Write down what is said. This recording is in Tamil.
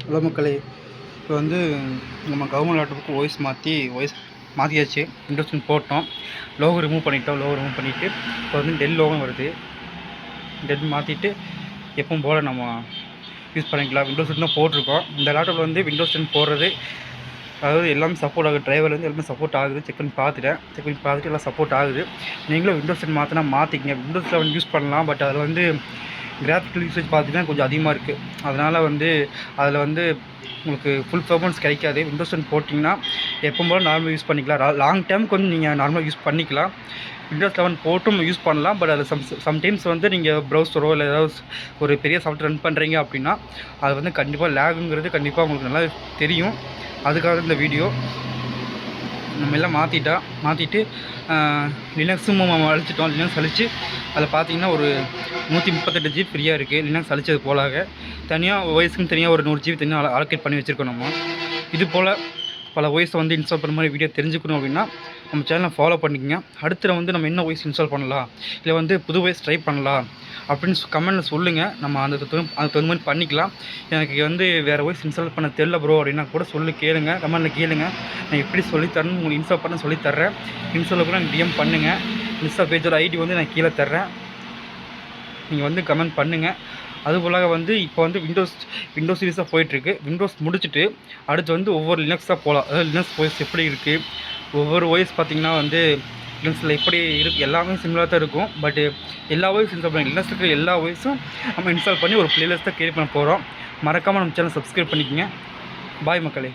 ஹலோ மக்களே, இப்போ வந்து நம்ம கவர்மெண்ட் லேப்டாப்புக்கு வாய்ஸ் மாற்றியாச்சு. விண்டோஸ் 10 போட்டோம், லோகோ ரிமூவ் பண்ணிவிட்டு இப்போ வந்து டெல் லோகோ வருது. டெல் மாற்றிட்டு எப்பவும் போல் நம்ம யூஸ் பண்ணிக்கலாம். விண்டோஸ் 10 தான் போட்டிருக்கோம். இந்த லேப்டாப்பில் வந்து விண்டோஸ் 10 போடுறது, அதாவது எல்லாமே சப்போர்ட் ஆகுது. டிரைவர்லேருந்து எல்லாமே சப்போர்ட் ஆகுது. செக் பண்ணி பார்த்துட்டு எல்லாம் சப்போர்ட் ஆகுது. நீங்களும் விண்டோஸ் 10 மாற்றினா மாற்றிக்கிங்க. விண்டோஸ் 11 யூஸ் பண்ணலாம், பட் அதில் வந்து கிராஃபிக்கல் யூசேஜ் பார்த்தீங்கன்னா கொஞ்சம் அதிகமாக இருக்குது. அதனால் வந்து அதில் வந்து உங்களுக்கு ஃபுல் பெர்ஃபார்மன்ஸ் கிடைக்காது. விண்டோஸ் 10 போட்டிங்கன்னா எப்பவும் போல் நார்மலாக யூஸ் பண்ணிக்கலாம். லாங் டைமுக்கு வந்து நீங்கள் நார்மலாக யூஸ் பண்ணிக்கலாம். விண்டோஸ் 11 போட்டும் யூஸ் பண்ணலாம், பட் அது சம்டைம்ஸ் வந்து நீங்கள் ப்ரௌசரோ இல்லை ஏதாவது ஒரு பெரிய சாஃப்ட்வேர் ரன் பண்ணுறீங்க அப்படின்னா அது வந்து கண்டிப்பாக லேகுங்கிறது கண்டிப்பாக உங்களுக்கு நல்லா தெரியும். அதுக்காக இந்த வீடியோ. நம்ம எல்லாம் மாற்றிட்டு லினக்ஸும் அழிச்சிட்டோம். லினக்ஸ் அழித்து அதில் பார்த்தீங்கன்னா ஒரு 138 ஜிபி ஃப்ரீயாக இருக்குது. லினக்ஸ் அழிச்சது போலாக தனியாக ஓஎஸ்க்குன்னு தனியாக ஒரு 100 ஜிபி தனியாக அலோகேட் பண்ணி வச்சுருக்கோம். நம்ம இது போல் பல ஓஎஸை வந்து இன்ஸ்டால் பண்ணுற மாதிரி வீடியோ தெரிஞ்சுக்கணும் அப்படின்னா நம்ம சேனலை ஃபாலோ பண்ணிக்கோங்க. அடுத்து வந்து நம்ம என்ன ஓஎஸ் இன்ஸ்டால் பண்ணலாம், இல்லை வந்து புது ஓஎஸ் ட்ரை பண்ணலாம் அப்படின்னு கமெண்ட்டில் சொல்லுங்கள். நம்ம அதுக்கு தகுந்த மாதிரி பண்ணிக்கலாம். எனக்கு வந்து வேறு ஓஎஸ் இன்ஸ்டால் பண்ண தெரில ப்ரோ அப்படின்னா கூட கேளுங்க, கமெண்ட்டில் கேளுங்க. நான் எப்படி சொல்லித்தரேன்னு உங்களுக்கு இன்ஸ்டால் பண்ண சொல்லித்தர்றேன். இன்ஸ்டாலில் கூட எனக்கு டிஎம் பண்ணுங்கள். இன்ஸ்டா பேஜோட ஐடி வந்து நான் கீழே தர்றேன், நீங்கள் வந்து கமெண்ட் பண்ணுங்கள். அதுபோல் வந்து இப்போ வந்து விண்டோஸ் சீரிஸாக போயிட்டுருக்கு. விண்டோஸ் முடிச்சுட்டு அடுத்து வந்து ஒவ்வொரு லினக்ஸாக போகலாம். அதாவது லினக்ஸ் ஓஎஸ் எப்படி இருக்குது, ஒவ்வொரு ஓஎஸ் பார்த்திங்கன்னா வந்து லினக்ஸில் எப்படி இருக்குது, எல்லாமே சிமிலராக தான் இருக்கும். பட் எல்லா ஓஎஸ் இன்ஸ்டால் பண்ணி லினக்ஸ் இருக்கிற எல்லா ஓஎஸும் நம்ம இன்ஸ்டால் பண்ணி ஒரு ப்ளேலிஸ்ட்டாக கிரியேட் பண்ண போகிறோம். மறக்காமல் நம்ம சேனல் சப்ஸ்கிரைப் பண்ணிக்கோங்க. பாய் மக்களே.